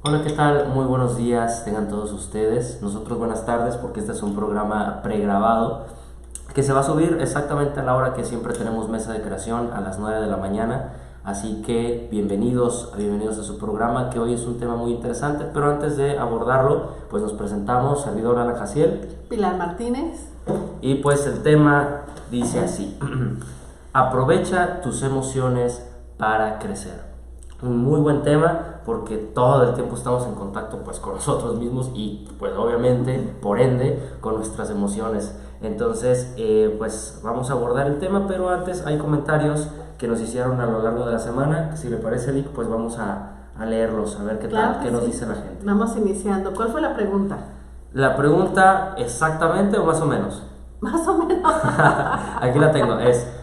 Hola, ¿qué tal? Muy buenos días, tengan todos ustedes. Nosotros buenas tardes porque este es un programa pregrabado que se va a subir exactamente a la hora que siempre tenemos mesa de creación, a las 9 de la mañana. Así que bienvenidos a su programa, que hoy es un tema muy interesante. Pero antes de abordarlo, pues nos presentamos, servidor Alan Jaciel. Pilar Martínez. Y pues el tema dice así: aprovecha tus emociones para crecer. Un muy buen tema porque todo el tiempo estamos en contacto pues con nosotros mismos y pues obviamente por ende con nuestras emociones. Entonces pues vamos a abordar el tema, pero antes hay comentarios que nos hicieron a lo largo de la semana. Si le parece, Lick, pues vamos a leerlos, a ver qué Claro tal, que qué nos sí. dice la gente. Vamos iniciando. ¿Cuál fue la pregunta? La pregunta, exactamente o más o menos. Más o menos. Aquí la tengo,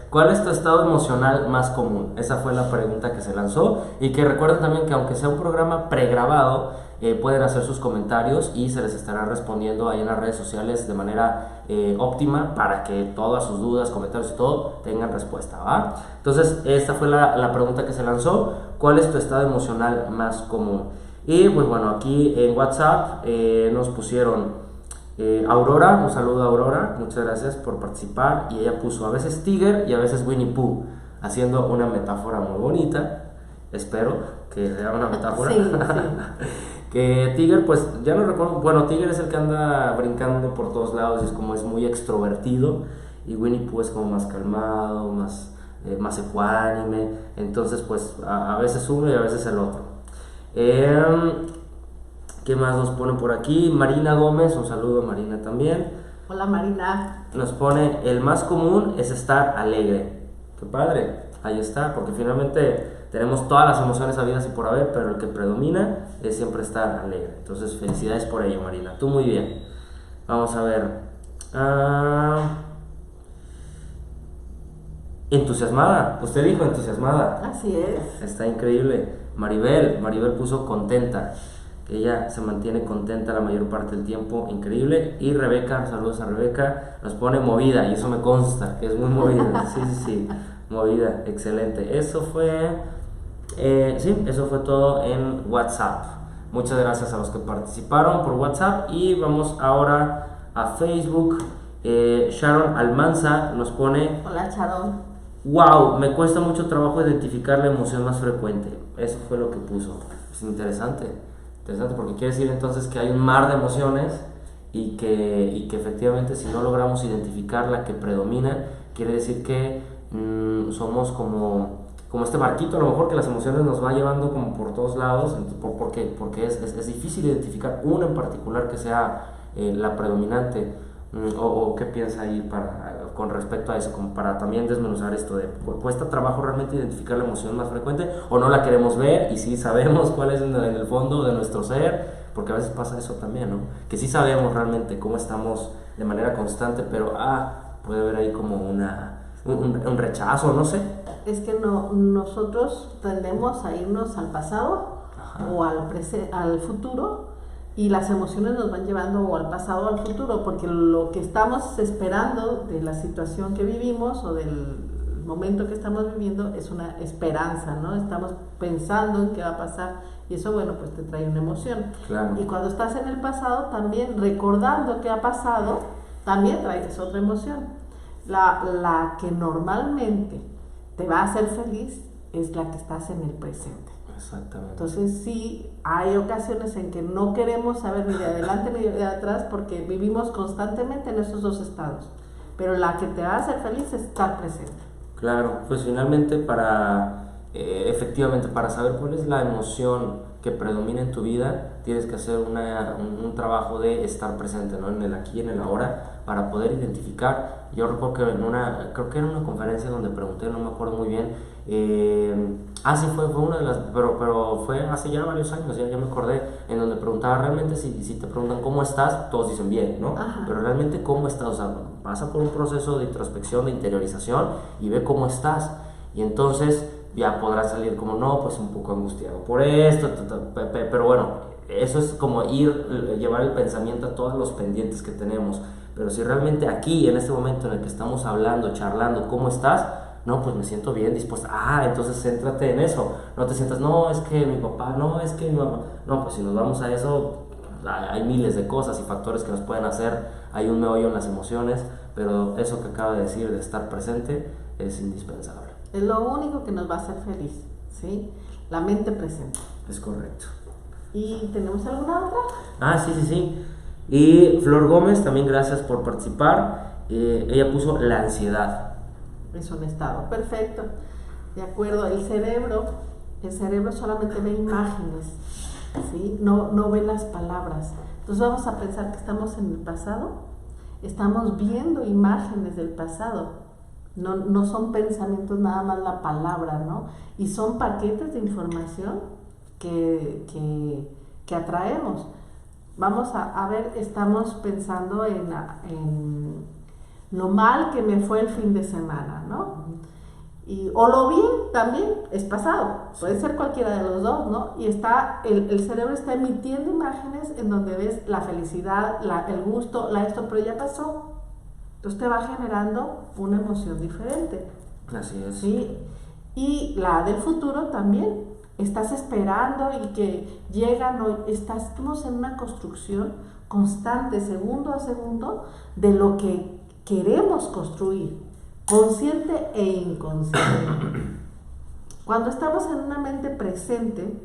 ¿cuál es tu estado emocional más común? Esa fue la pregunta que se lanzó, y que recuerden también que aunque sea un programa pregrabado, pueden hacer sus comentarios y se les estará respondiendo ahí en las redes sociales de manera óptima para que todas sus dudas, comentarios y todo tengan respuesta, ¿va? Entonces esta fue la pregunta que se lanzó: ¿cuál es tu estado emocional más común? Y pues bueno, aquí en WhatsApp nos pusieron Aurora, un saludo a Aurora, muchas gracias por participar, y ella puso a veces Tiger y a veces Winnie Pooh, haciendo una metáfora muy bonita, espero que sea una metáfora. Sí, sí. Que Tiger, pues ya no recuerdo, bueno, Tiger es el que anda brincando por todos lados y es muy extrovertido, y Winnie Pooh es como más calmado, más ecuánime. Entonces pues a veces uno y a veces el otro. ¿Qué más nos ponen por aquí? Marina Gómez, un saludo a Marina también. Hola Marina. Nos pone: el más común es estar alegre. Qué padre, ahí está, porque finalmente tenemos todas las emociones habidas y por haber, pero el que predomina es siempre estar alegre. Entonces felicidades por ello, Marina, tú muy bien. Vamos a ver. Entusiasmada, usted dijo entusiasmada. Así es. Está increíble. Maribel puso contenta, que ella se mantiene contenta la mayor parte del tiempo, increíble. Y Rebeca, saludos a Rebeca, nos pone movida, y eso me consta, que es muy movida. Sí, movida, excelente. Eso fue todo en WhatsApp. Muchas gracias a los que participaron por WhatsApp, y vamos ahora a Facebook. Sharon Almanza nos pone: Hola Sharon. wow, me cuesta mucho trabajo identificar la emoción más frecuente. Eso fue lo que puso. Es interesante porque quiere decir entonces que hay un mar de emociones, y que efectivamente, si no logramos identificar la que predomina, quiere decir que somos como este barquito, a lo mejor, que las emociones nos va llevando como por todos lados, porque es difícil identificar una en particular que sea la predominante. O qué piensa ahí con respecto a eso, como para también desmenuzar esto de: ¿cuesta trabajo realmente identificar la emoción más frecuente, o no la queremos ver y sí sabemos cuál es en el fondo de nuestro ser? Porque a veces pasa eso también, ¿no? Que sí sabemos realmente cómo estamos de manera constante, pero puede haber ahí como un rechazo, no sé. Es que nosotros tendemos a irnos al pasado. Ajá. O al futuro, y las emociones nos van llevando o al pasado o al futuro, porque lo que estamos esperando de la situación que vivimos o del momento que estamos viviendo es una esperanza, ¿no? Estamos pensando en qué va a pasar, y eso, bueno, pues te trae una emoción. Claro. Y cuando estás en el pasado, también recordando qué ha pasado, también traes otra emoción. La que normalmente te va a hacer feliz es la que estás en el presente. Exactamente. Entonces sí, hay ocasiones en que no queremos saber ni de adelante ni de atrás, porque vivimos constantemente en esos dos estados, pero la que te va a hacer feliz es estar presente. Claro, pues finalmente efectivamente, para saber cuál es la emoción que predomina en tu vida, tienes que hacer un trabajo de estar presente, ¿no? En el aquí y en el ahora, para poder identificar. Yo recuerdo que creo que era una conferencia donde pregunté, no me acuerdo muy bien, sí, fue una de las, pero fue hace ya varios años, ya me acordé, en donde preguntaba realmente si te preguntan cómo estás, todos dicen bien, ¿no? Ajá. Pero realmente cómo estás, o sea, pasa por un proceso de introspección, de interiorización, y ve cómo estás, y entonces ya podrás salir como: no, pues un poco angustiado por esto, pero bueno, eso es como llevar el pensamiento a todos los pendientes que tenemos. Pero si realmente aquí, en este momento en el que estamos hablando, charlando, ¿cómo estás? No, pues me siento bien, dispuesta. Entonces céntrate en eso. No te sientas, no, es que mi papá, no, es que mi mamá. No, pues si nos vamos a eso, hay miles de cosas y factores que nos pueden hacer. Hay un meollo en las emociones, pero eso que acaba de decir de estar presente es indispensable. Es lo único que nos va a hacer feliz, ¿sí? La mente presente. Es correcto. ¿Y tenemos alguna otra? Sí. Y Flor Gómez, también gracias por participar. Ella puso la ansiedad. Es un estado, perfecto. De acuerdo, el cerebro solamente ve imágenes, ¿sí? No ve las palabras. Entonces vamos a pensar que estamos en el pasado, estamos viendo imágenes del pasado. No son pensamientos, nada más la palabra, ¿no? Y son paquetes de información que atraemos. Vamos a ver, estamos pensando en lo mal que me fue el fin de semana, ¿no? O lo bien también es pasado, puede ser cualquiera de los dos, ¿no? Y el cerebro está emitiendo imágenes en donde ves la felicidad, el gusto, esto, pero ya pasó. Entonces te va generando una emoción diferente. Así es. ¿Sí? Y la del futuro también. Estás esperando y que llegan, estamos en una construcción constante, segundo a segundo, de lo que queremos construir, consciente e inconsciente. Cuando estamos en una mente presente,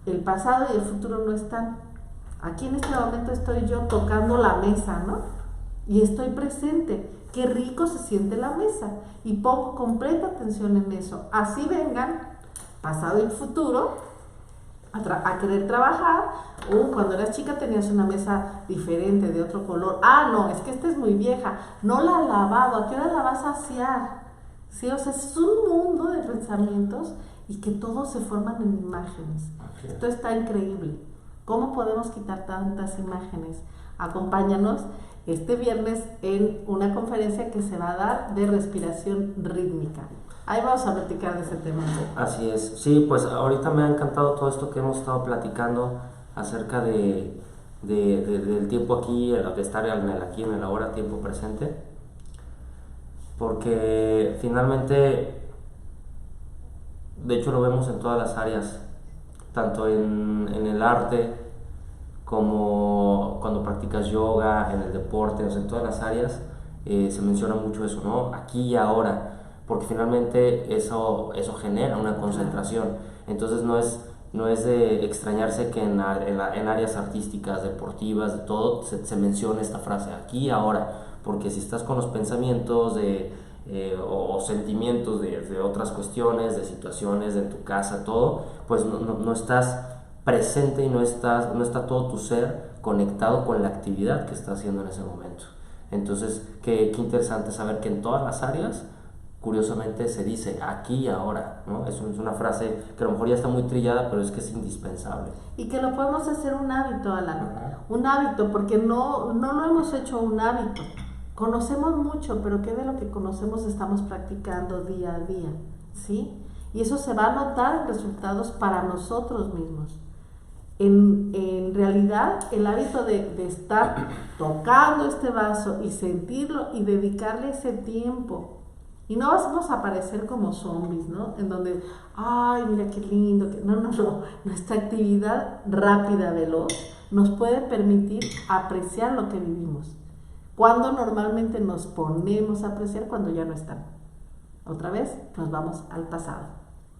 el pasado y el futuro no están. Aquí en este momento estoy yo tocando la mesa, ¿no? Y estoy presente. Qué rico se siente la mesa. Y pongo completa atención en eso. Así vengan pasado y futuro a querer trabajar. Cuando eras chica tenías una mesa diferente, de otro color. No, es que esta es muy vieja, no la has lavado, ¿a qué hora la vas a asear? ¿Sí? O sea, es un mundo de pensamientos y que todos se forman en imágenes. Okay. Esto está increíble. ¿Cómo podemos quitar tantas imágenes? Acompáñanos este viernes en una conferencia que se va a dar de respiración rítmica. Ahí vamos a platicar de ese tema. Así es. Sí, pues ahorita me ha encantado todo esto que hemos estado platicando acerca del tiempo aquí, de estar aquí en el ahora, tiempo presente. Porque finalmente, de hecho lo vemos en todas las áreas, tanto en el arte como cuando practicas yoga, en el deporte, o sea, en todas las áreas se menciona mucho eso, ¿no? Aquí y ahora. Porque finalmente eso genera una concentración. Entonces no es de extrañarse que en áreas artísticas, deportivas, de todo, se mencione esta frase, aquí y ahora, porque si estás con los pensamientos o sentimientos de otras cuestiones, de situaciones, de tu casa, todo, pues no estás presente y no está todo tu ser conectado con la actividad que estás haciendo en ese momento. Entonces, qué interesante saber que en todas las áreas curiosamente se dice aquí y ahora, ¿no? Es una frase que a lo mejor ya está muy trillada, pero es que es indispensable. Y que lo podemos hacer un hábito, Alan. Un hábito, porque no lo hemos hecho un hábito. Conocemos mucho, pero ¿qué de lo que conocemos estamos practicando día a día? ¿Sí? Y eso se va a notar en resultados para nosotros mismos. En realidad, el hábito de estar tocando este vaso y sentirlo y dedicarle ese tiempo. Y no vamos a aparecer como zombies, ¿no? En donde, ay, mira qué lindo. No. Nuestra actividad rápida, veloz, nos puede permitir apreciar lo que vivimos. Cuando normalmente nos ponemos a apreciar cuando ya no están. Otra vez nos vamos al pasado.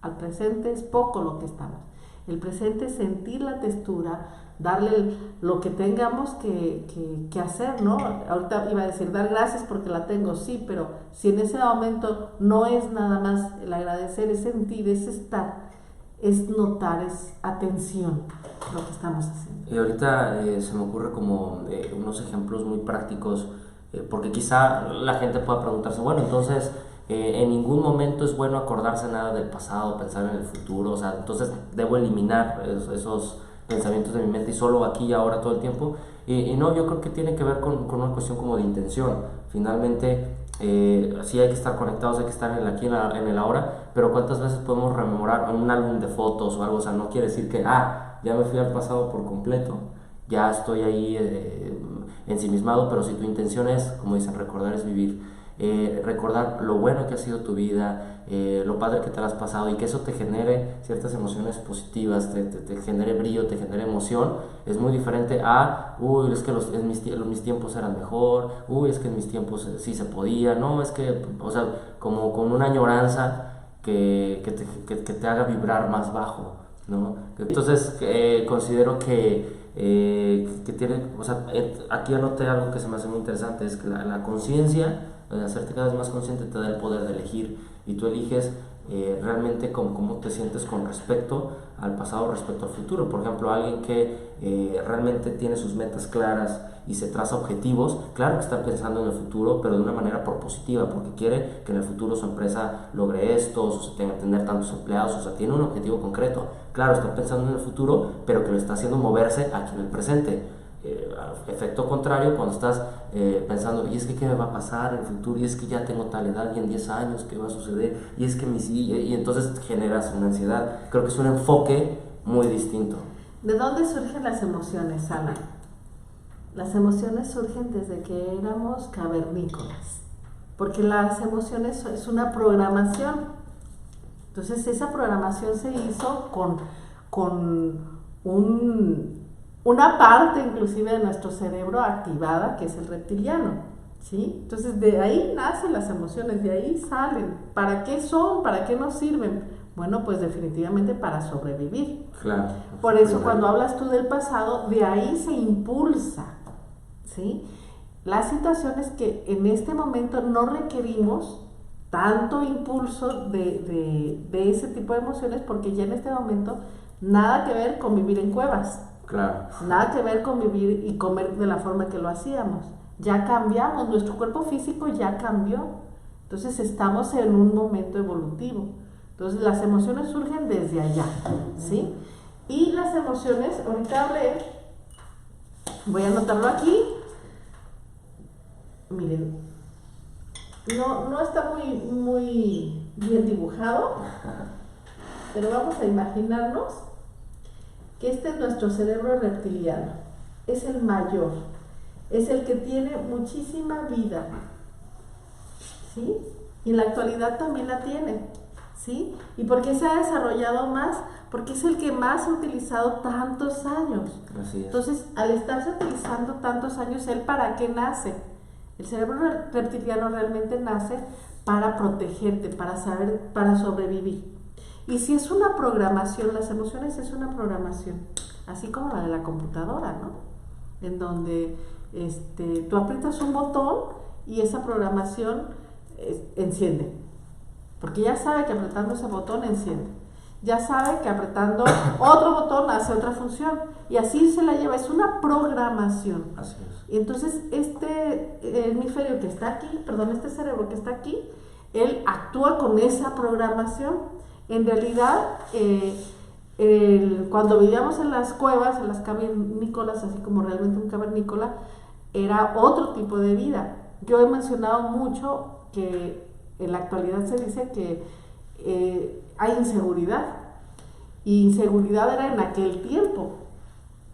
Al presente es poco lo que estamos. El presente es sentir la textura, darle lo que tengamos que hacer, ¿no? Ahorita iba a decir dar gracias porque la tengo, sí, pero si en ese momento no es nada más el agradecer, es sentir, es estar, es notar, es atención lo que estamos haciendo. Y ahorita se me ocurre como unos ejemplos muy prácticos, porque quizá la gente pueda preguntarse, bueno, entonces en ningún momento es bueno acordarse nada del pasado, pensar en el futuro, o sea, entonces debo eliminar esos pensamientos de mi mente y solo aquí y ahora todo el tiempo. Y no, yo creo que tiene que ver con una cuestión como de intención. Finalmente, sí hay que estar conectados, hay que estar en el aquí, en el ahora, pero ¿cuántas veces podemos rememorar en un álbum de fotos o algo? O sea, no quiere decir que, ya me fui al pasado por completo, ya estoy ahí ensimismado, pero si tu intención es, como dicen, recordar es vivir. recordar lo bueno que ha sido tu vida, lo padre que te la has pasado, y que eso te genere ciertas emociones positivas, te genere brillo, te genere emoción, es muy diferente a, uy, es que mis tiempos eran mejor, uy, es que en mis tiempos sí se podía, no, es que, o sea, como con una añoranza que te haga vibrar más bajo, ¿no? Entonces, considero que tiene, o sea, aquí anoté algo que se me hace muy interesante, es que la conciencia, hacerte cada vez más consciente, te da el poder de elegir, y tú eliges realmente cómo te sientes con respecto al pasado, respecto al futuro. Por ejemplo, alguien que realmente tiene sus metas claras y se traza objetivos, claro que está pensando en el futuro, pero de una manera propositiva, porque quiere que en el futuro su empresa logre esto, o se tenga que tener tantos empleados, o sea, tiene un objetivo concreto. Claro, está pensando en el futuro, pero que lo está haciendo moverse aquí en el presente. Efecto contrario, cuando estás pensando, y es que qué me va a pasar en el futuro, y es que ya tengo tal edad, y en 10 años qué va a suceder, y es que y entonces generas una ansiedad. Creo que es un enfoque muy distinto. ¿De dónde surgen las emociones, Alan? Las emociones surgen desde que éramos cavernícolas, porque las emociones es una programación. Entonces esa programación se hizo con una parte inclusive de nuestro cerebro activada, que es el reptiliano, ¿sí? Entonces de ahí nacen las emociones, de ahí salen. ¿Para qué son? ¿Para qué nos sirven? Bueno, pues definitivamente para sobrevivir. Claro. Por eso cuando hablas tú del pasado, de ahí se impulsa, ¿sí? La situación es que en este momento no requerimos tanto impulso de ese tipo de emociones, porque ya en este momento nada que ver con vivir en cuevas. Claro. Nada que ver con vivir y comer de la forma que lo hacíamos. Ya cambiamos, nuestro cuerpo físico ya cambió. Entonces estamos en un momento evolutivo. Entonces las emociones surgen desde allá, ¿sí? Y las emociones, ahorita hablé, voy a anotarlo aquí. Miren, no está muy bien dibujado, pero vamos a imaginarnos que este es nuestro cerebro reptiliano, es el mayor, es el que tiene muchísima vida, ¿sí? Y en la actualidad también la tiene, ¿sí? ¿Y por qué se ha desarrollado más? Porque es el que más ha utilizado tantos años. Así es. Entonces, al estarse utilizando tantos años, ¿él para qué nace? El cerebro reptiliano realmente nace para protegerte, para sobrevivir. Y si es una programación, las emociones es una programación, así como la de la computadora, ¿no? En donde tú aprietas un botón y esa programación enciende, porque ya sabe que apretando ese botón enciende, ya sabe que apretando otro botón hace otra función, y así se la lleva, es una programación. Así es. Y entonces este hemisferio que está aquí, este cerebro que está aquí, él actúa con esa programación. En realidad, cuando vivíamos en las cuevas, en las cavernícolas, así como realmente un cavernícola, era otro tipo de vida. Yo he mencionado mucho que en la actualidad se dice que hay inseguridad, y inseguridad era en aquel tiempo,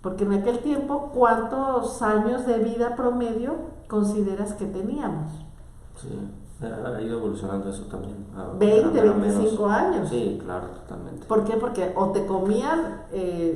porque en aquel tiempo, ¿cuántos años de vida promedio consideras que teníamos? Sí. Ha ido evolucionando eso también. 20, 25 años. Sí, claro, totalmente. ¿Por qué? Porque o te comían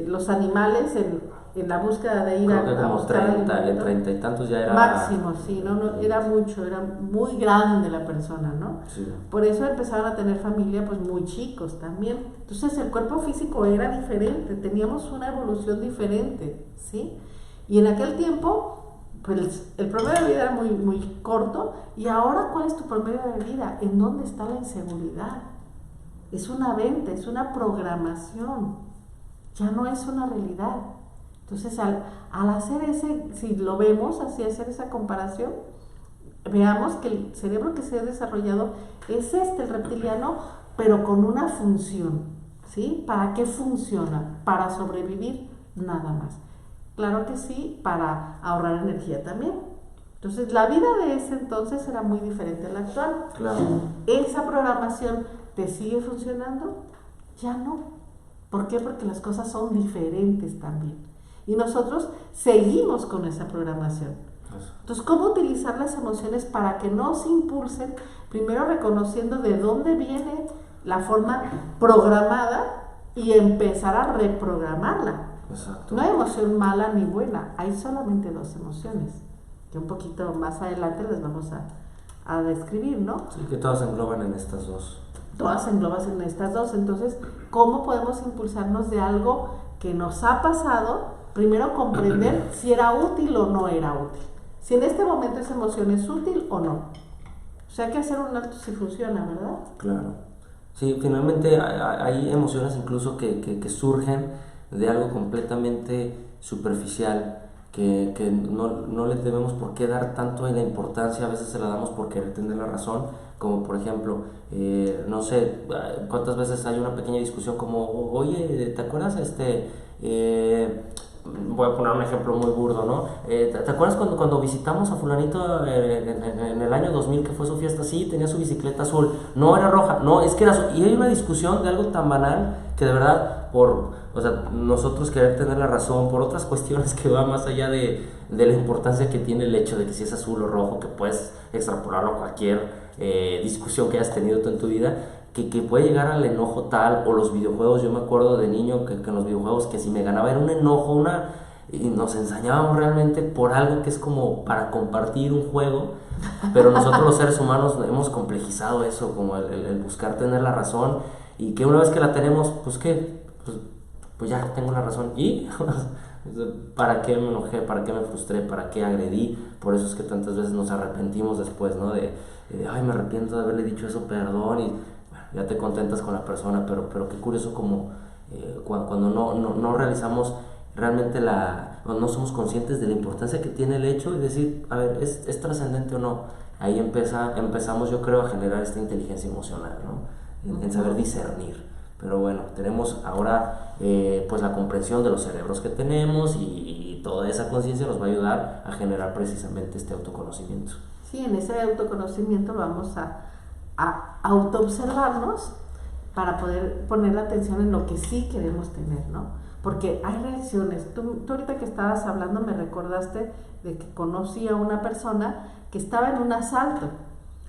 los animales en la búsqueda de ir Creo que a como buscar 30 y tantos ya era... máximo, sí, no, era mucho, era muy grande la persona, ¿no? Sí. Por eso empezaron a tener familia pues muy chicos también. Entonces el cuerpo físico era diferente, teníamos una evolución diferente, ¿sí? Y en aquel tiempo pues el promedio de vida era muy corto. Y ahora, ¿cuál es tu promedio de vida? ¿En dónde está la inseguridad? Es una venta, es una programación, ya no es una realidad. Entonces al hacer si lo vemos así, hacer esa comparación, veamos que el cerebro que se ha desarrollado es el reptiliano, pero con una función, ¿sí? ¿Para qué funciona? Para sobrevivir, nada más. Claro que sí, para ahorrar energía también. Entonces, la vida de ese entonces era muy diferente a la actual. Claro. ¿Esa programación te sigue funcionando? Ya no. ¿Por qué? Porque las cosas son diferentes también. Y nosotros seguimos con esa programación. Entonces, ¿cómo utilizar las emociones para que no se impulsen? Primero reconociendo de dónde viene la forma programada y empezar a reprogramarla. Exacto. No hay emoción mala ni buena, hay solamente dos emociones, que un poquito más adelante les vamos a describir, ¿no? Sí, que todas se engloban en estas dos. Todas se engloban en estas dos. Entonces, ¿cómo podemos impulsarnos de algo que nos ha pasado? Primero comprender si era útil o no era útil. Si en este momento esa emoción es útil o no. O sea, hay que hacer un alto si funciona, ¿verdad? Claro. Sí, finalmente hay emociones incluso que surgen de algo completamente superficial, que no le debemos por qué dar tanto en la importancia, a veces se la damos por querer tener la razón, como por ejemplo, no sé, cuántas veces hay una pequeña discusión como, oye, ¿te acuerdas voy a poner un ejemplo muy burdo, ¿no? ¿Te acuerdas cuando visitamos a fulanito en el año 2000 que fue su fiesta? Sí, tenía su bicicleta azul, no era roja, no, es que era azul. Y hay una discusión de algo tan banal que de verdad, o sea, nosotros querer tener la razón por otras cuestiones que va más allá de la importancia que tiene el hecho de que si es azul o rojo, que puedes extrapolarlo a cualquier discusión que hayas tenido tú en tu vida, que puede llegar al enojo tal, o los videojuegos. Yo me acuerdo de niño que en los videojuegos, que si me ganaba era un enojo, y nos ensañábamos realmente por algo que es como para compartir un juego, pero nosotros los seres humanos hemos complejizado eso, como el buscar tener la razón, y que una vez que la tenemos, pues ¿qué? Pues ya tengo la razón, ¿y? ¿Para qué me enojé? ¿Para qué me frustré? ¿Para qué agredí? Por eso es que tantas veces nos arrepentimos después, ¿no? Ay, me arrepiento de haberle dicho eso, perdón, y bueno, ya te contentas con la persona, pero qué curioso como cuando no realizamos realmente no somos conscientes de la importancia que tiene el hecho y decir, a ver, ¿es trascendente o no? Ahí empezamos, yo creo, a generar esta inteligencia emocional, ¿no? En saber discernir. Pero bueno, tenemos ahora pues la comprensión de los cerebros que tenemos, y toda esa conciencia nos va a ayudar a generar precisamente este autoconocimiento. Sí, en ese autoconocimiento vamos a autoobservarnos para poder poner la atención en lo que sí queremos tener, ¿no? Porque hay reacciones. Tú ahorita que estabas hablando me recordaste de que conocí a una persona que estaba en un asalto.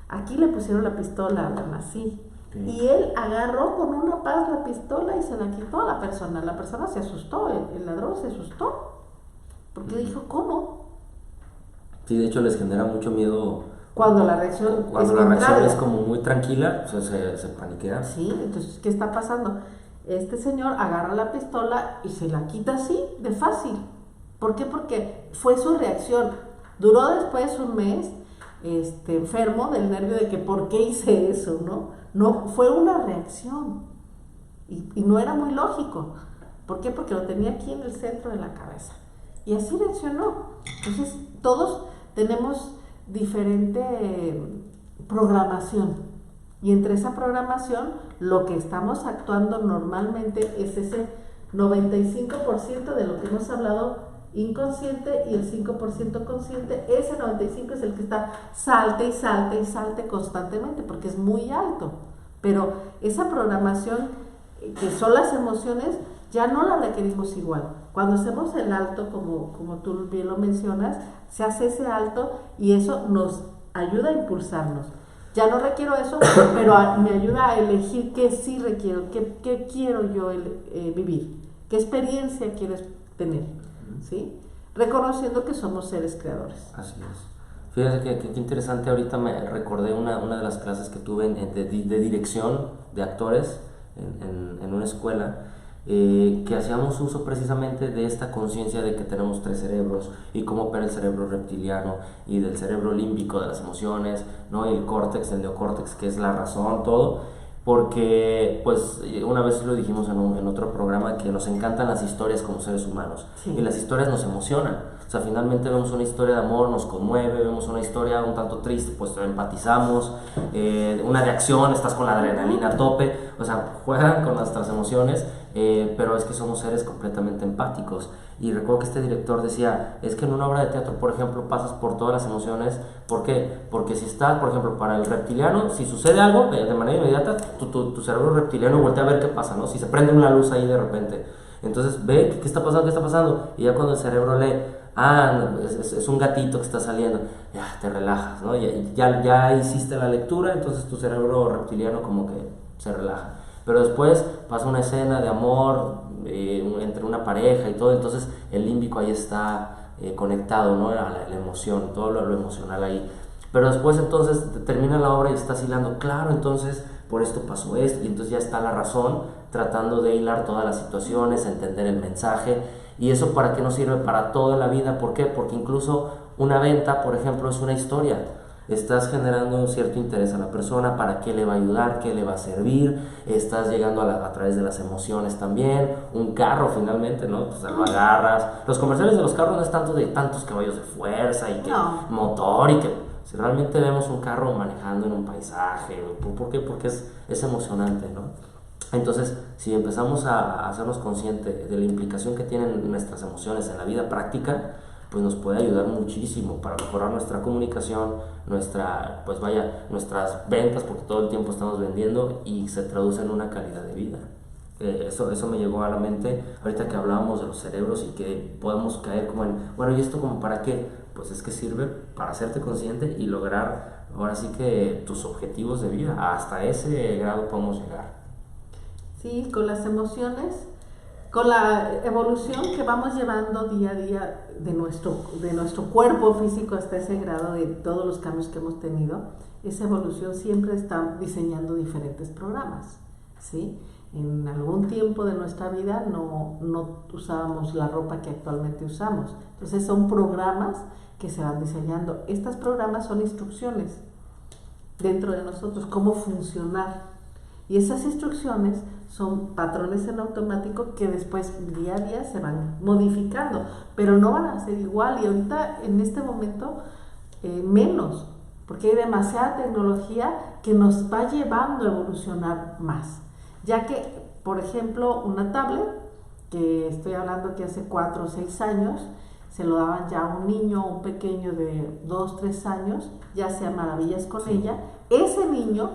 Aquí le pusieron la pistola, así. Y él agarró con una paz la pistola y se la quitó a la persona. La persona se asustó, el ladrón se asustó, porque dijo, ¿cómo? Sí, de hecho les genera mucho miedo. Cuando la reacción es como muy tranquila, o sea, se paniquea. Sí, entonces, ¿qué está pasando? Este señor agarra la pistola y se la quita así, de fácil. ¿Por qué? Porque fue su reacción. Duró después un mes enfermo del nervio de que ¿por qué hice eso? No, fue una reacción. Y no era muy lógico. ¿Por qué? Porque lo tenía aquí en el centro de la cabeza. Y así reaccionó. Entonces, todos tenemos diferente programación. Y entre esa programación, lo que estamos actuando normalmente es ese 95% de lo que hemos hablado inconsciente y el 5% consciente. Ese 95% es el que está salte y salte y salte constantemente porque es muy alto. Pero esa programación que son las emociones ya no la requerimos igual. Cuando hacemos el alto, como tú bien lo mencionas, se hace ese alto y eso nos ayuda a impulsarnos. Ya no requiero eso, pero me ayuda a elegir qué sí requiero, qué quiero yo vivir, qué experiencia quiero tener, ¿sí? Reconociendo que somos seres creadores. Así es. Fíjate que interesante, ahorita me recordé una de las clases que tuve de dirección de actores en una escuela, que hacíamos uso precisamente de esta conciencia de que tenemos 3 cerebros y cómo opera el cerebro reptiliano y del cerebro límbico de las emociones, ¿no? Y el córtex, el neocórtex, que es la razón, todo, porque pues una vez lo dijimos en otro programa, que nos encantan las historias como seres humanos. Sí. Y las historias nos emocionan. O sea, finalmente vemos una historia de amor, nos conmueve, vemos una historia un tanto triste, pues empatizamos, una de acción, estás con la adrenalina a tope, o sea, juegan con nuestras emociones, pero es que somos seres completamente empáticos. Y recuerdo que este director decía, es que en una obra de teatro, por ejemplo, pasas por todas las emociones. ¿Por qué? Porque si estás, por ejemplo, para el reptiliano, si sucede algo, de manera inmediata, tu cerebro reptiliano voltea a ver qué pasa, ¿no? Si se prende una luz ahí de repente, entonces ve qué está pasando, y ya cuando el cerebro lee, no, es un gatito que está saliendo, ya te relajas, ¿no? Ya hiciste la lectura, entonces tu cerebro reptiliano como que se relaja. Pero después pasa una escena de amor entre una pareja y todo, entonces el límbico ahí está conectado, ¿no? A la emoción, todo lo emocional ahí. Pero después entonces termina la obra y estás hilando, claro, entonces por esto pasó esto, y entonces ya está la razón tratando de hilar todas las situaciones, entender el mensaje. ¿Y eso para qué nos sirve? Para toda la vida. ¿Por qué? Porque incluso una venta, por ejemplo, es una historia. Estás generando un cierto interés a la persona, para qué le va a ayudar, qué le va a servir, estás llegando a través de las emociones también. Un carro finalmente, ¿no? Pues lo agarras. Los comerciales de los carros no es tanto de tantos caballos de fuerza y que motor y que... Si realmente vemos un carro manejando en un paisaje, ¿por qué? Porque es emocionante, ¿no? Entonces, si empezamos a hacernos conscientes de la implicación que tienen nuestras emociones en la vida práctica, pues nos puede ayudar muchísimo para mejorar nuestra comunicación, nuestras ventas, porque todo el tiempo estamos vendiendo y se traduce en una calidad de vida. Eso me llegó a la mente ahorita que hablábamos de los cerebros y que podemos caer como en, bueno, ¿y esto como para qué? Pues es que sirve para hacerte consciente y lograr ahora sí que tus objetivos de vida. Hasta ese grado podemos llegar. Sí, con las emociones, con la evolución que vamos llevando día a día de nuestro cuerpo físico hasta ese grado de todos los cambios que hemos tenido, esa evolución siempre está diseñando diferentes programas, ¿sí? En algún tiempo de nuestra vida no usábamos la ropa que actualmente usamos. Entonces son programas que se van diseñando. Estos programas son instrucciones dentro de nosotros, cómo funcionar. Y esas instrucciones son patrones en automático que después día a día se van modificando, pero no van a ser igual. Y ahorita en este momento menos, porque hay demasiada tecnología que nos va llevando a evolucionar más. Ya que, por ejemplo, una tablet, que estoy hablando que hace 4 o 6 años, se lo daban ya a un niño, un pequeño de 2, 3 años, ya hacía maravillas con ella. Ese niño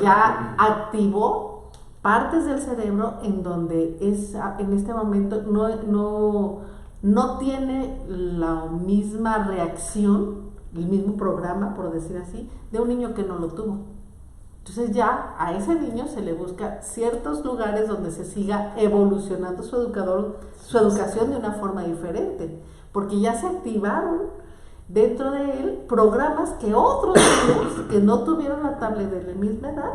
ya activó partes del cerebro en donde en este momento no tiene la misma reacción, el mismo programa, por decir así, de un niño que no lo tuvo. Entonces ya a ese niño se le busca ciertos lugares donde se siga evolucionando su educación de una forma diferente, porque ya se activaron dentro de él programas que otros niños que no tuvieron la tablet de la misma edad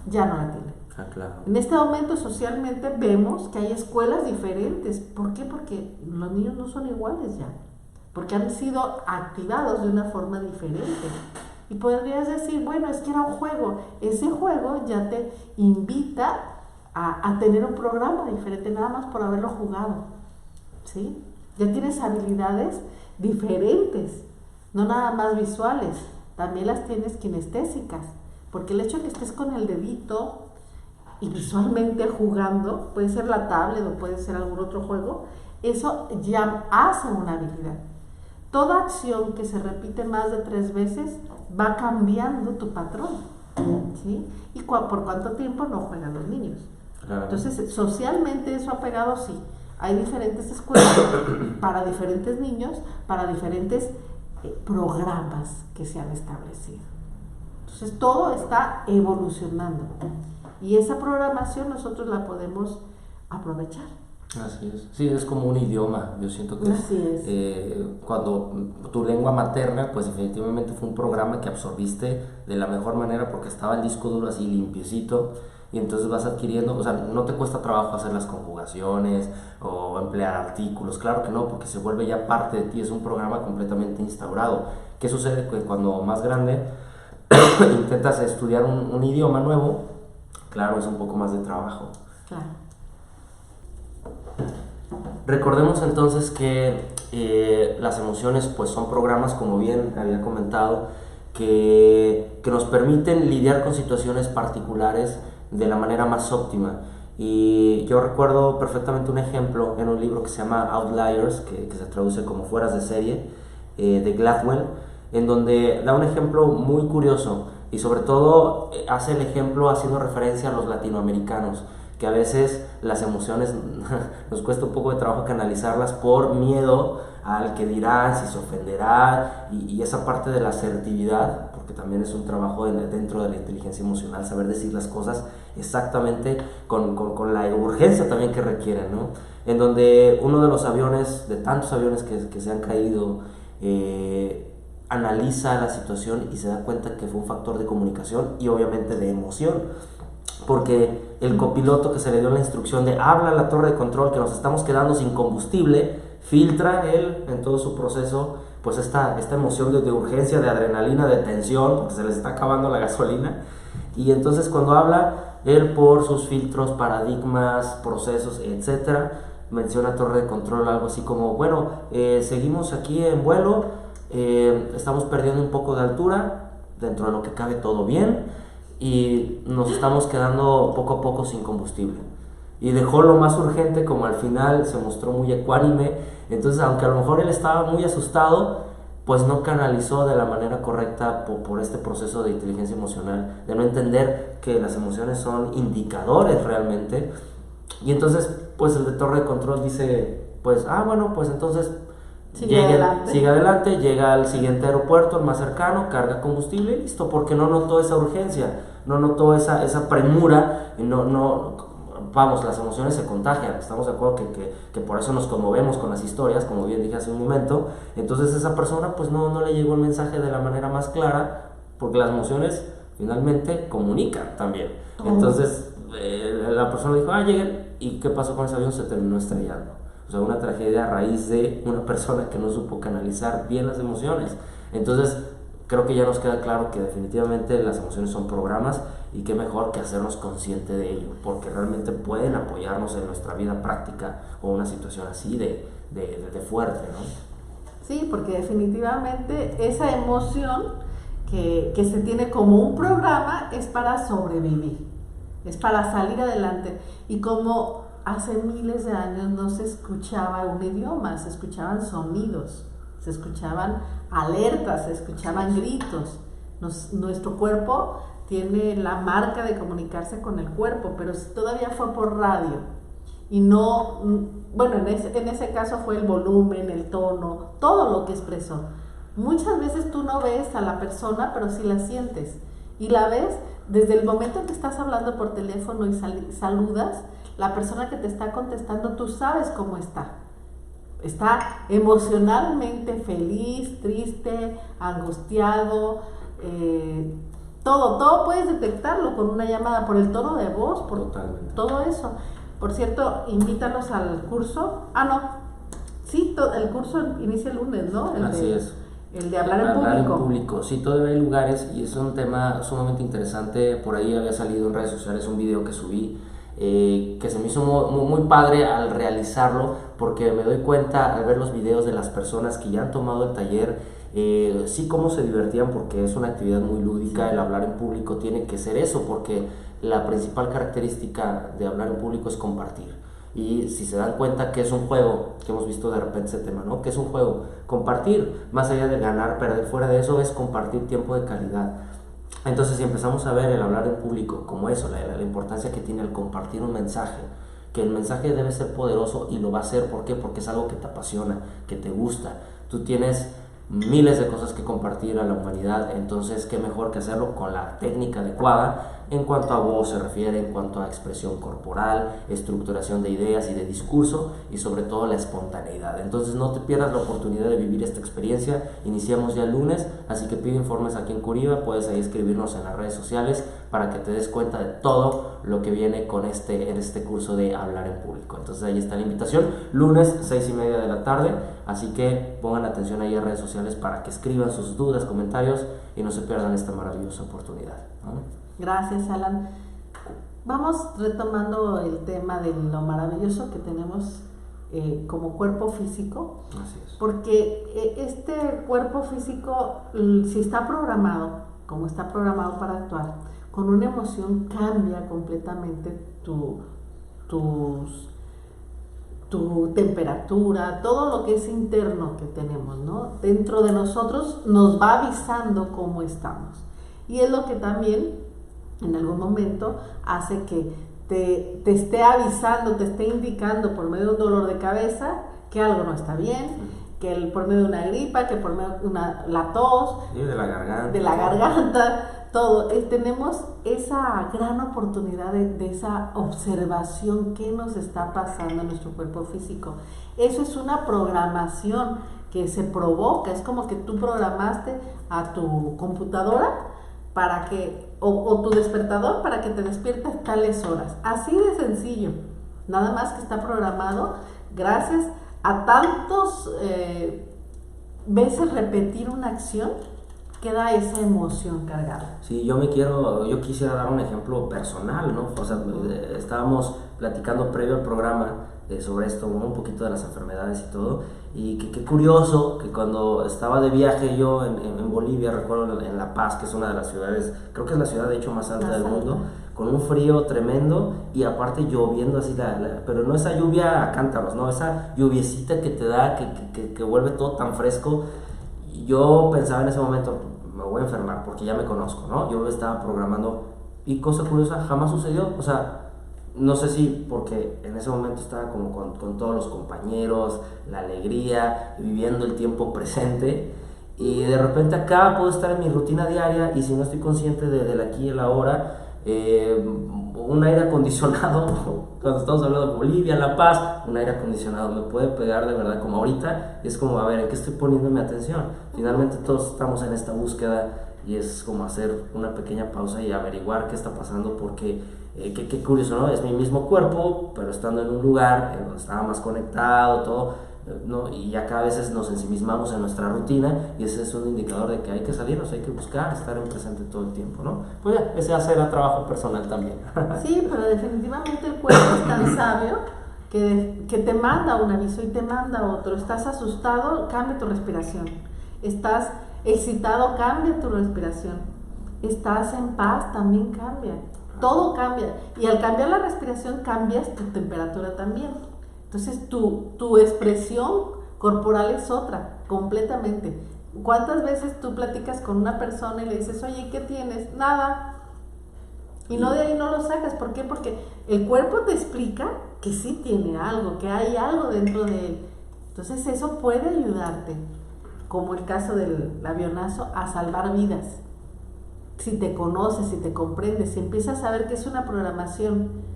ya no la tienen. Claro. En este momento socialmente vemos que hay escuelas diferentes. ¿Por qué? Porque los niños no son iguales ya, porque han sido activados de una forma diferente. Y podrías decir, bueno, es que era un juego. Ese juego ya te invita a tener un programa diferente, nada más por haberlo jugado, ¿sí? Ya tienes habilidades diferentes, no nada más visuales, también las tienes kinestésicas, porque el hecho de que estés con el dedito y visualmente jugando, puede ser la tablet o puede ser algún otro juego, eso ya hace una habilidad. Toda acción que se repite más de 3 veces va cambiando tu patrón, ¿sí? ¿Y por cuánto tiempo no juegan los niños? Claro. Entonces, socialmente eso ha pegado, sí. Hay diferentes escuelas para diferentes niños, para diferentes programas que se han establecido. Entonces, todo está evolucionando. Y esa programación nosotros la podemos aprovechar. Así es. Sí, es como un idioma. Yo siento que cuando tu lengua materna, pues definitivamente fue un programa que absorbiste de la mejor manera porque estaba el disco duro así limpiecito y entonces vas adquiriendo, o sea, no te cuesta trabajo hacer las conjugaciones o emplear artículos, claro que no, porque se vuelve ya parte de ti, es un programa completamente instaurado. ¿Qué sucede? Que cuando más grande intentas estudiar un idioma nuevo, claro, es un poco más de trabajo. Claro. Recordemos entonces que las emociones pues son programas, como bien había comentado, que nos permiten lidiar con situaciones particulares de la manera más óptima. Y yo recuerdo perfectamente un ejemplo en un libro que se llama Outliers, que se traduce como Fueras de Serie, de Gladwell, en donde da un ejemplo muy curioso y sobre todo hace el ejemplo haciendo referencia a los latinoamericanos, que a veces las emociones nos cuesta un poco de trabajo canalizarlas por miedo al que dirán, si se ofenderá, y esa parte de la asertividad, porque también es un trabajo dentro de la inteligencia emocional, saber decir las cosas exactamente con la urgencia también que requieren, ¿no? En donde uno de los aviones, de tantos aviones que se han caído, analiza la situación y se da cuenta que fue un factor de comunicación y obviamente de emoción, porque el copiloto que se le dio la instrucción de habla a la torre de control que nos estamos quedando sin combustible, filtra él en todo su proceso pues esta emoción de urgencia, de adrenalina, de tensión, porque se les está acabando la gasolina, y entonces cuando habla, él por sus filtros, paradigmas, procesos, etcétera, menciona torre de control algo así como, bueno, seguimos aquí en vuelo, estamos perdiendo un poco de altura, dentro de lo que cabe todo bien, y nos estamos quedando poco a poco sin combustible. Y dejó lo más urgente, como al final se mostró muy ecuánime. Entonces, aunque a lo mejor él estaba muy asustado, pues no canalizó de la manera correcta por este proceso de inteligencia emocional, de no entender que las emociones son indicadores realmente. Y entonces, pues el de torre de control dice, pues, bueno, pues entonces sigue adelante, llega al siguiente aeropuerto, el más cercano, carga combustible y listo, porque no notó esa urgencia, no notó esa premura, y vamos, las emociones se contagian, estamos de acuerdo que por eso nos conmovemos con las historias, como bien dije hace un momento. Entonces esa persona pues no le llegó el mensaje de la manera más clara, porque las emociones finalmente comunican también. Entonces la persona dijo, lleguen, ¿y qué pasó con ese avión? Se terminó estrellando. O sea, una tragedia a raíz de una persona que no supo canalizar bien las emociones. Entonces creo que ya nos queda claro que definitivamente las emociones son programas, y qué mejor que hacernos consciente de ello, porque realmente pueden apoyarnos en nuestra vida práctica o una situación así de fuerte, ¿no? Sí, porque definitivamente esa emoción que se tiene como un programa es para sobrevivir, es para salir adelante. Y como hace miles de años no se escuchaba un idioma, se escuchaban sonidos, se escuchaban alertas, se escuchaban gritos. Nuestro cuerpo tiene la marca de comunicarse con el cuerpo, pero todavía fue por radio. Y no, bueno, en ese caso fue el volumen, el tono, todo lo que expresó. Muchas veces tú no ves a la persona, pero sí la sientes. Y la ves desde el momento en que estás hablando por teléfono y saludas, la persona que te está contestando, tú sabes cómo está. Está emocionalmente feliz, triste, angustiado, todo puedes detectarlo con una llamada, por el tono de voz, por Totalmente. Todo eso. Por cierto, invítalos al curso. Sí, el curso inicia el lunes, ¿no? Así es. El de hablar en público. Sí, todavía hay lugares, y es un tema sumamente interesante. Por ahí había salido en redes sociales un video que subí, que se me hizo muy padre al realizarlo, porque me doy cuenta al ver los videos de las personas que ya han tomado el taller, sí cómo se divertían, porque es una actividad muy lúdica. El hablar en público tiene que ser eso, porque la principal característica de hablar en público es compartir. Y si se dan cuenta que es un juego, que hemos visto de repente ese tema, ¿no? Que es un juego, compartir, más allá de ganar, perder, fuera de eso es compartir tiempo de calidad. Entonces, si empezamos a ver el hablar en público como eso, la importancia que tiene el compartir un mensaje, que el mensaje debe ser poderoso, y lo va a ser, ¿por qué? Porque es algo que te apasiona, que te gusta. Tú tienes miles de cosas que compartir a la humanidad, entonces qué mejor que hacerlo con la técnica adecuada en cuanto a voz se refiere, en cuanto a expresión corporal, estructuración de ideas y de discurso, y sobre todo la espontaneidad. Entonces no te pierdas la oportunidad de vivir esta experiencia. Iniciamos ya el lunes, así que pide informes aquí en Curiba, puedes ahí escribirnos en las redes sociales para que te des cuenta de todo lo que viene en este curso de hablar en público. Entonces ahí está la invitación, lunes 6:30 de la tarde, así que pongan atención ahí en redes sociales para que escriban sus dudas, comentarios, y no se pierdan esta maravillosa oportunidad, ¿no? Gracias, Alan. Vamos retomando el tema de lo maravilloso que tenemos como cuerpo físico. Así es. Porque este cuerpo físico, si está programado, como está programado para actuar, con una emoción cambia completamente tu temperatura, todo lo que es interno que tenemos, ¿no? Dentro de nosotros nos va avisando cómo estamos. Y es lo que también en algún momento hace que te esté avisando, te esté indicando por medio de un dolor de cabeza que algo no está bien, que por medio de una gripa, que por medio de la tos, sí, de la garganta, todo. Tenemos esa gran oportunidad de esa observación que nos está pasando en nuestro cuerpo físico. Eso es una programación que se provoca, es como que tú programaste a tu computadora para que, o tu despertador para que te despiertes tales horas. Así de sencillo, nada más que está programado gracias a tantos veces repetir una acción, queda esa emoción cargada. Sí, yo quisiera dar un ejemplo personal, ¿no? O sea, estábamos platicando previo al programa sobre esto, un poquito de las enfermedades y todo, y qué curioso que cuando estaba de viaje yo en Bolivia, recuerdo en La Paz, que es una de las ciudades, creo que es la ciudad de hecho más alta del mundo, con un frío tremendo y aparte lloviendo así, pero no esa lluvia a cántaros, no, esa lluviecita que te da, que vuelve todo tan fresco. Yo pensaba en ese momento, me voy a enfermar porque ya me conozco, ¿no? Yo lo estaba programando y cosa curiosa, jamás sucedió. O sea, no sé si porque en ese momento estaba como con todos los compañeros, la alegría, viviendo el tiempo presente, y de repente acá puedo estar en mi rutina diaria y si no estoy consciente del aquí y el ahora, un aire acondicionado, cuando estamos hablando de Bolivia, La Paz, un aire acondicionado me puede pegar de verdad como ahorita, y es como, a ver, ¿en qué estoy poniendo mi atención? Finalmente todos estamos en esta búsqueda y es como hacer una pequeña pausa y averiguar qué está pasando, porque qué curioso, ¿no? Es mi mismo cuerpo, pero estando en un lugar en donde estaba más conectado, todo, ¿no? Y ya cada vez nos ensimismamos en nuestra rutina y ese es un indicador de que hay que salirnos, hay que buscar estar en presente todo el tiempo, ¿no? Pues ya, ese hacer a trabajo personal también. Sí, pero definitivamente el cuerpo es tan sabio que te manda un aviso y te manda otro. Estás asustado, cambia tu respiración. Estás excitado, cambia tu respiración. Estás en paz, también cambia. Todo cambia. Y al cambiar la respiración, cambias tu temperatura también. Entonces tu expresión corporal es otra, completamente. ¿Cuántas veces tú platicas con una persona y le dices, oye, ¿qué tienes? Nada. Y no de ahí no lo sacas. ¿Por qué? Porque el cuerpo te explica que sí tiene algo, que hay algo dentro de él. Entonces eso puede ayudarte, como el caso del avionazo, a salvar vidas. Si te conoces, si te comprendes, si empiezas a saber que es una programación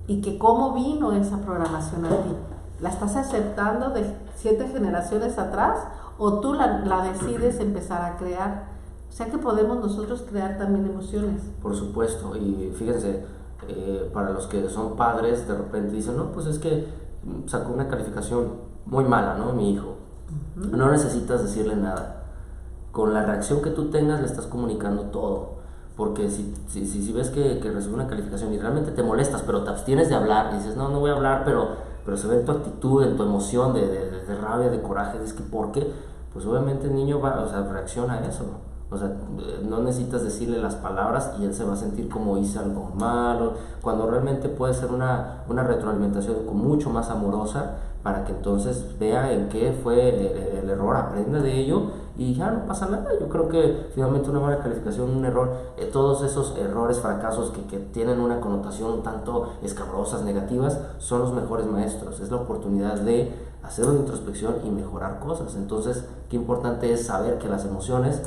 y que cómo vino esa programación a ti. ¿La estás aceptando de 7 generaciones atrás o tú la decides empezar a crear? O sea que podemos nosotros crear también emociones. Por supuesto, y fíjense, para los que son padres, de repente dicen, no, pues es que sacó una calificación muy mala, ¿no? Mi hijo. Uh-huh. No necesitas decirle nada. Con la reacción que tú tengas le estás comunicando todo. Porque si ves que recibe una calificación y realmente te molestas, pero te abstienes de hablar, y dices, no voy a hablar, pero se ve en tu actitud, en tu emoción de rabia, de coraje, es que ¿por qué? Pues obviamente el niño reacciona a eso. O sea, no necesitas decirle las palabras y él se va a sentir como hice algo malo, cuando realmente puede ser una retroalimentación mucho más amorosa para que entonces vea en qué fue el error, aprenda de ello y ya no pasa nada. Yo creo que finalmente una mala calificación, un error, todos esos errores, fracasos que tienen una connotación un tanto escabrosas, negativas, son los mejores maestros. Es la oportunidad de hacer una introspección y mejorar cosas. Entonces, qué importante es saber que las emociones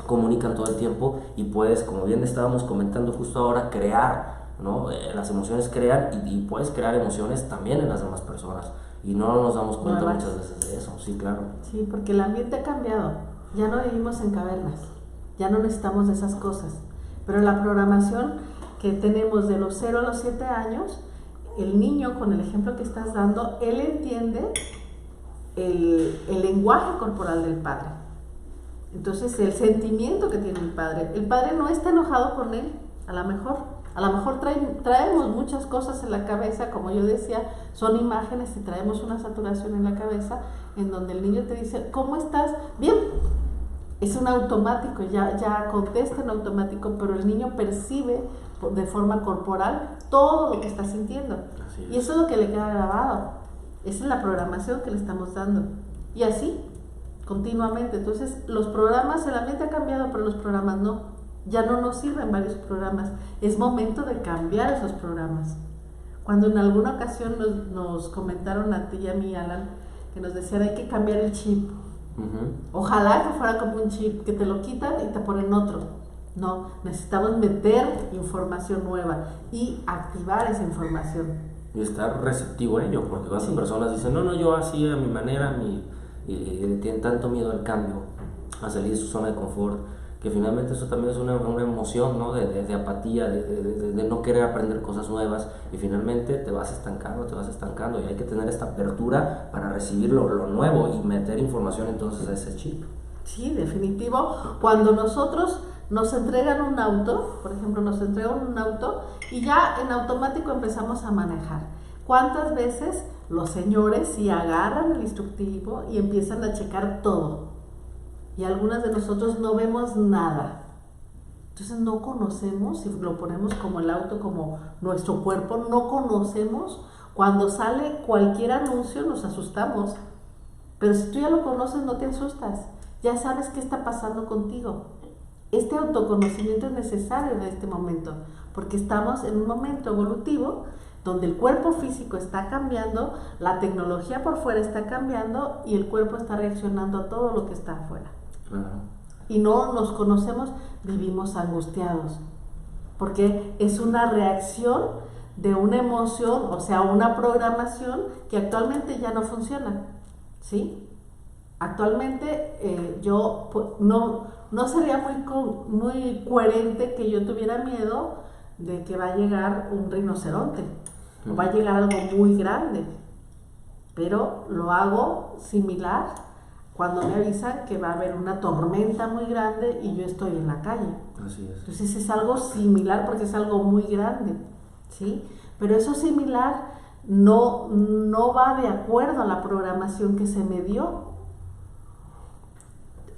comunican todo el tiempo y puedes, como bien estábamos comentando justo ahora, crear, ¿no? Las emociones crean y puedes crear emociones también en las demás personas y no nos damos cuenta muchas veces de eso. Sí, claro. Sí, porque el ambiente ha cambiado, ya no vivimos en cavernas, ya no necesitamos de esas cosas, pero la programación que tenemos de los 0 a los 7 años, el niño, con el ejemplo que estás dando, él entiende el lenguaje corporal del padre. Entonces el sentimiento que tiene el padre no está enojado con él, a lo mejor traemos muchas cosas en la cabeza, como yo decía, son imágenes y traemos una saturación en la cabeza en donde el niño te dice, ¿cómo estás? Bien, es un automático, ya contesta en automático, pero el niño percibe de forma corporal todo lo que está sintiendo. Y eso es lo que le queda grabado, esa es la programación que le estamos dando, y así continuamente. Entonces los programas, el ambiente ha cambiado, pero los programas no, ya no nos sirven varios programas, es momento de cambiar esos programas. Cuando en alguna ocasión nos comentaron a ti y a mí, Alan, que nos decían hay que cambiar el chip. Ojalá que fuera como un chip, que te lo quitan y te ponen otro. No, necesitamos meter información nueva y activar esa información. Y estar receptivo a ello, porque las personas dicen, no, yo así a mi manera, y tienen tanto miedo al cambio, a salir de su zona de confort, que finalmente eso también es una emoción, ¿no? de apatía, de no querer aprender cosas nuevas, y finalmente te vas estancando, y hay que tener esta apertura para recibir lo nuevo y meter información entonces a ese chip. Sí, definitivo. Cuando nosotros nos entregan un auto, por ejemplo, nos entregan un auto y ya en automático empezamos a manejar. ¿Cuántas veces los señores sí agarran el instructivo y empiezan a checar todo? Y algunas de nosotros no vemos nada. Entonces no conocemos, si lo ponemos como el auto, como nuestro cuerpo, no conocemos. Cuando sale cualquier anuncio nos asustamos. Pero si tú ya lo conoces, no te asustas. Ya sabes qué está pasando contigo. Este autoconocimiento es necesario en este momento, porque estamos en un momento evolutivo donde el cuerpo físico está cambiando, la tecnología por fuera está cambiando y el cuerpo está reaccionando a todo lo que está afuera. Y no nos conocemos, vivimos angustiados, porque es una reacción de una emoción, o sea, una programación que actualmente ya no funciona, ¿sí? Actualmente no sería muy coherente que yo tuviera miedo de que va a llegar un rinoceronte o va a llegar algo muy grande, pero lo hago similar cuando me avisan que va a haber una tormenta muy grande y yo estoy en la calle. Así es. Entonces es algo similar porque es algo muy grande, ¿sí? Pero eso similar no va de acuerdo a la programación que se me dio.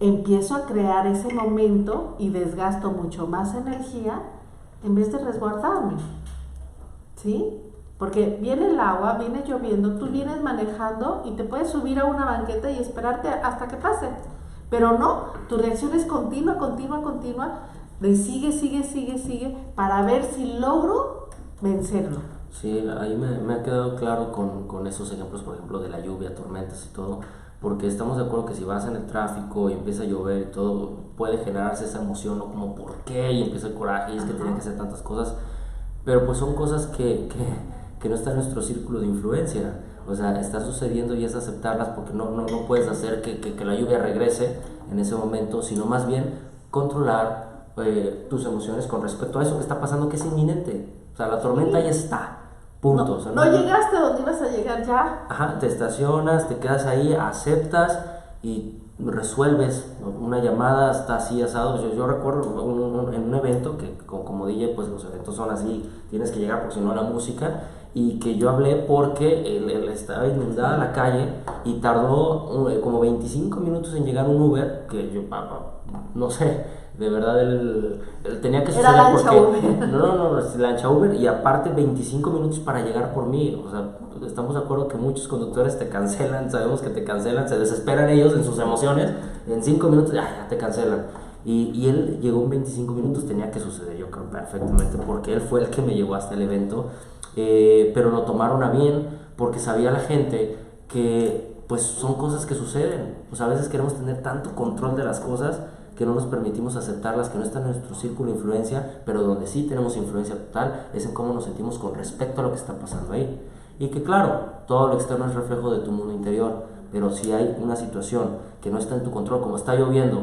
Empiezo a crear ese momento y desgasto mucho más energía en vez de resguardarme, ¿sí? Porque viene el agua, viene lloviendo, tú vienes manejando y te puedes subir a una banqueta y esperarte hasta que pase, pero no, tu reacción es continua, de sigue, para ver si logro vencerlo. Sí, ahí me ha quedado claro con esos ejemplos, por ejemplo, de la lluvia, tormentas y todo, porque estamos de acuerdo que si vas en el tráfico y empieza a llover y todo, puede generarse esa emoción, ¿no? Como ¿por qué? Y empieza el coraje y es que tienen que hacer tantas cosas, pero pues son cosas que no están en nuestro círculo de influencia, o sea, está sucediendo y es aceptarlas porque no puedes hacer que la lluvia regrese en ese momento, sino más bien controlar tus emociones con respecto a eso que está pasando, que es inminente, o sea, la tormenta ya está. Punto. No, o sea, no llegaste a donde ibas a llegar ya. Ajá, te estacionas, te quedas ahí, aceptas y resuelves. Una llamada está así asado. Yo recuerdo en un evento que como DJ, pues los eventos son así, tienes que llegar porque si no la música, y que yo hablé porque estaba inundada la calle y tardó como 25 minutos en llegar un Uber, que yo no sé. De verdad, él tenía que suceder porque... No, lancha Uber y aparte 25 minutos para llegar por mí. O sea, estamos de acuerdo que muchos conductores te cancelan, sabemos que te cancelan, se desesperan ellos en sus emociones, en 5 minutos ya te cancelan. Y él llegó en 25 minutos, tenía que suceder, yo creo perfectamente, porque él fue el que me llevó hasta el evento, pero lo tomaron a bien porque sabía la gente que pues son cosas que suceden. O sea, a veces queremos tener tanto control de las cosas que no nos permitimos aceptarlas, que no están en nuestro círculo de influencia, pero donde sí tenemos influencia total es en cómo nos sentimos con respecto a lo que está pasando ahí. Y que claro, todo lo externo es reflejo de tu mundo interior, pero si hay una situación que no está en tu control, como está lloviendo,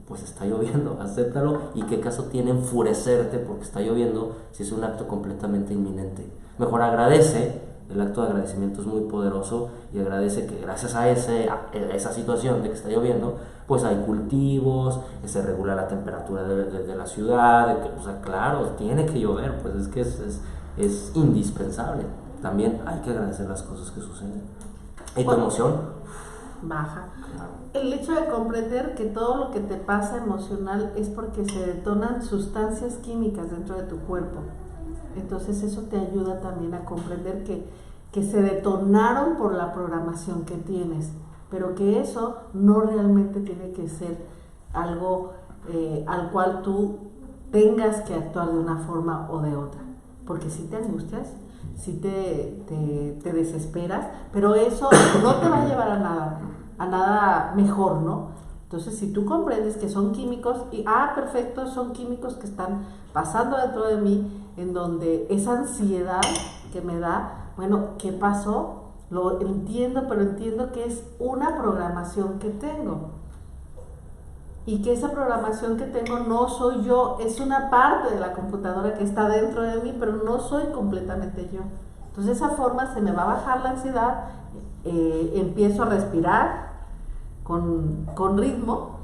pues está lloviendo, acéptalo, y qué caso tiene enfurecerte porque está lloviendo si es un acto completamente inminente. Mejor agradece. El acto de agradecimiento es muy poderoso y agradece que gracias a esa situación de que está lloviendo, pues hay cultivos, se regula la temperatura de la ciudad, o sea, claro, tiene que llover, pues es que es indispensable. También hay que agradecer las cosas que suceden. ¿Y tu emoción? Baja. El hecho de comprender que todo lo que te pasa emocional es porque se detonan sustancias químicas dentro de tu cuerpo. Entonces eso te ayuda también a comprender que se detonaron por la programación que tienes, pero que eso no realmente tiene que ser algo al cual tú tengas que actuar de una forma o de otra, porque si te angustias, sí te desesperas, pero eso no te va a llevar a nada mejor, ¿no? Entonces, si tú comprendes que son químicos, y perfecto, son químicos que están pasando dentro de mí, en donde esa ansiedad que me da, bueno, ¿qué pasó? Lo entiendo, pero entiendo que es una programación que tengo. Y que esa programación que tengo no soy yo, es una parte de la computadora que está dentro de mí, pero no soy completamente yo. Entonces, de esa forma se me va a bajar la ansiedad, empiezo a respirar con ritmo,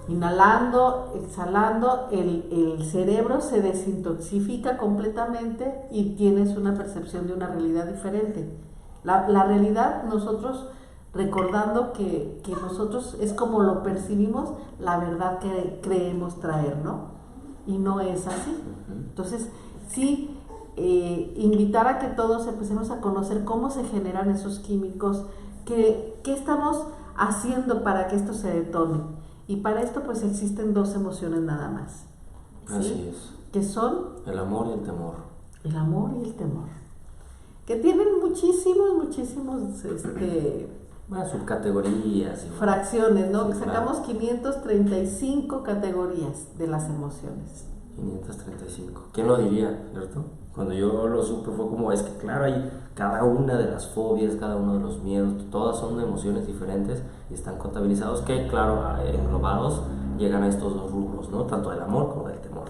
inhalando, exhalando, el cerebro se desintoxica completamente y tienes una percepción de una realidad diferente. La realidad, nosotros recordando que nosotros es como lo percibimos, la verdad que creemos traer, ¿no? Y no es así. Entonces, sí, invitar a que todos empecemos a conocer cómo se generan esos químicos, qué estamos haciendo para que esto se detone. Y para esto pues existen dos emociones nada más, ¿sí? Así es. Que son el amor y el temor. El amor y el temor. Que tienen muchísimos subcategorías. Fracciones, ¿no? Sí, Sacamos claro. 535 categorías de las emociones. 535. ¿Quién lo diría, cierto? Cuando yo lo supe fue como, es que claro, hay cada una de las fobias, cada uno de los miedos, todas son emociones diferentes y están contabilizados que, claro, englobados llegan a estos dos rubros, ¿no? Tanto del amor como del temor.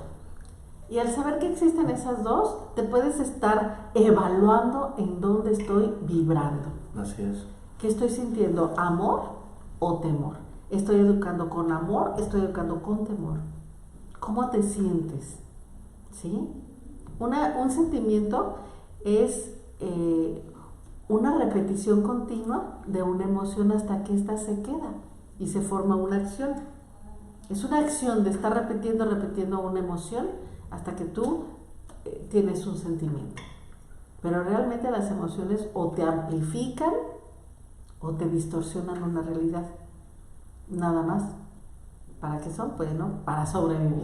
Y al saber que existen esas dos, te puedes estar evaluando en dónde estoy vibrando. Así es. ¿Qué estoy sintiendo? ¿Amor o temor? ¿Estoy educando con amor? ¿Estoy educando con temor? ¿Cómo te sientes? ¿Sí? Un sentimiento es una repetición continua de una emoción hasta que ésta se queda y se forma una acción. Es una acción de estar repitiendo una emoción hasta que tú tienes un sentimiento. Pero realmente las emociones o te amplifican o te distorsionan una realidad. Nada más. ¿Para qué son? Pues no, para sobrevivir.